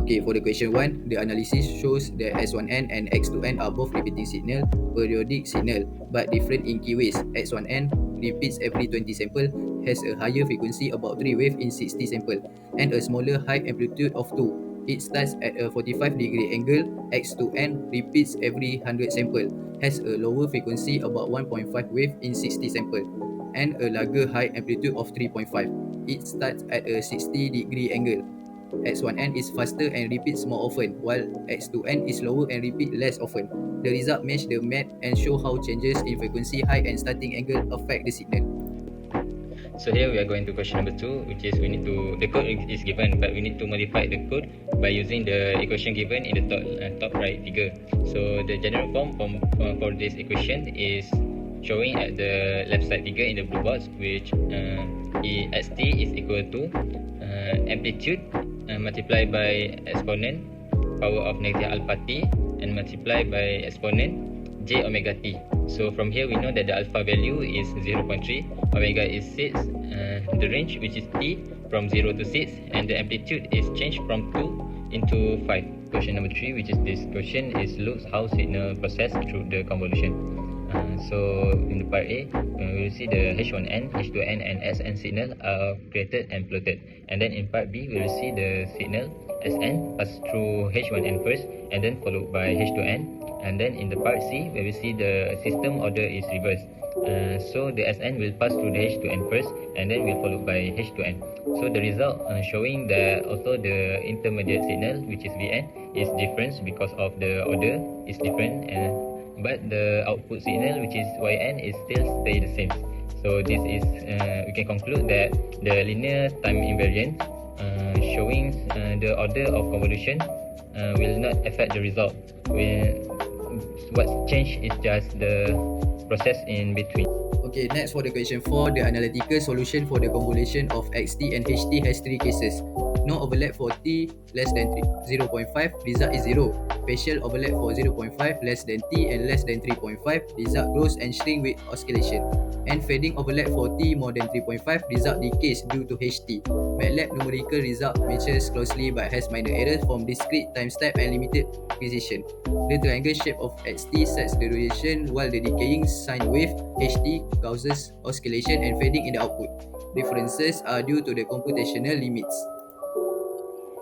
Okay, for the question 1, the analysis shows that S1N and X2N are both repeating signal, periodic signal, but different in key ways. X1N repeats every 20 sample, has a higher frequency about 3 wave in 60 sample, and a smaller high amplitude of 2. It starts at a 45-degree angle. X2N repeats every 100 sample, has a lower frequency about 1.5 wave in 60 sample, and a larger high amplitude of 3.5. It starts at a 60-degree angle. X1N is faster and repeats more often, while X2N is slower and repeats less often. The result match the math and show how changes in frequency, height, and starting angle affect the signal. So here we are going to question number 2, which is the code is given, but we need to modify the code by using the equation given in the top right figure. So the general form for this equation is showing at the left side figure in the blue box, which st is equal to amplitude multiplied by exponent power of negative alpha t and multiplied by exponent j omega t. So from here we know that the alpha value is 0.3, omega is 6, the range which is t from 0 to 6, and the amplitude is changed from 2 into 5. Question number 3, which is this question, is looks how signal process through the convolution. So in the part A, we will see the H1N, H2N and Sn signal are created and plotted. And then in part B, we will see the signal Sn pass through H1N first and then followed by H2N. And then in the part C, we will see the system order is reversed. So the Sn will pass through the H2N first and then will followed by H2N. So the result showing that also the intermediate signal, which is Vn, is different because of the order is different, but the output signal, which is Yn, is still stay the same. So this is we can conclude that the linear time invariant showing the order of convolution will not affect the result. What's changed is just the process in between. Okay, next for the question 4, the analytical solution for the convolution of xt and ht has 3 cases. No overlap for t less than 0.5, result is 0. Partial overlap for 0.5 less than t and less than 3.5, result grows and shrink with oscillation. And fading overlap for t more than 3.5, result decays due to ht. Matlab numerical result matches closely but has minor errors from discrete time step and limited precision. The triangle shape of xt sets the duration, while the decaying sine wave ht causes oscillation and fading in the output. Differences are due to the computational limits.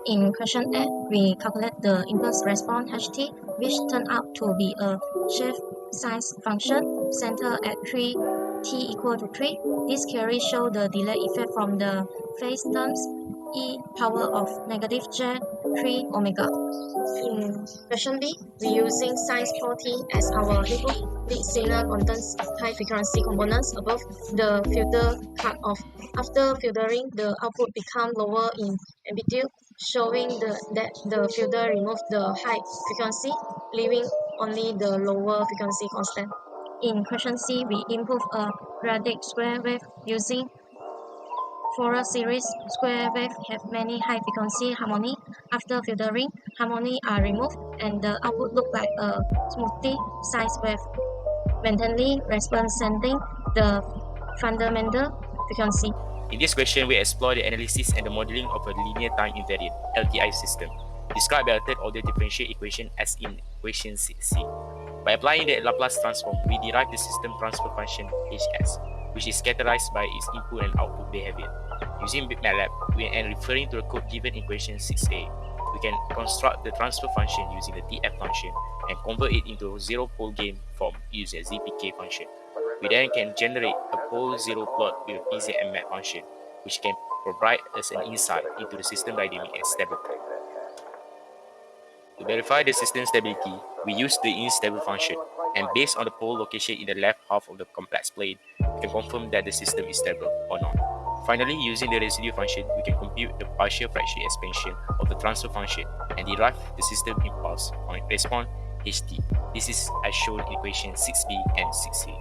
In question A, we calculate the impulse response ht, which turned out to be a shift size function centered at 3 t equal to 3. This theory shows the delay effect from the phase terms e power of negative j 3 omega. In question B, we using size 40 as our input. The signal contains high frequency components above the filter cutoff. After filtering, the output becomes lower in amplitude, showing that the filter removes the high frequency, leaving only the lower frequency constant. In question C, we input a quadratic square wave using Fourier series. Square wave have many high frequency harmony. After filtering, harmony are removed and the output look like a smoothly sized wave, maintaining representing the fundamental frequency. In this question, we explore the analysis and the modeling of a linear time invariant (LTI) system, described by a third order differential equation as in equation 6c. By applying the Laplace transform, we derive the system transfer function Hs, which is characterized by its input and output behavior. Using Matlab, and referring to the code given in equation 6a, we can construct the transfer function using the TF function and convert it into a zero-pole gain form using a ZPK function. We then can generate a pole zero plot with a PZMAT function, which can provide us an insight into the system dynamic and stability. To verify the system stability, we use the instable function, and based on the pole location in the left half of the complex plane, we can confirm that the system is stable or not. Finally, using the residue function, we can compute the partial fraction expansion of the transfer function and derive the system impulse on response ht. This is as shown in equation 6b and 6c.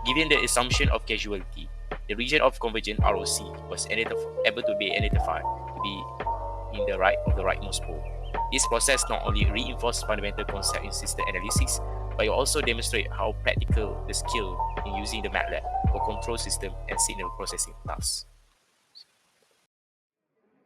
Given the assumption of causality, the region of convergent ROC was able to be identified to be in the right of the rightmost pole. This process not only reinforced fundamental concepts in system analysis, but it also demonstrates how practical the skill in using the Matlab for control system and signal processing tasks.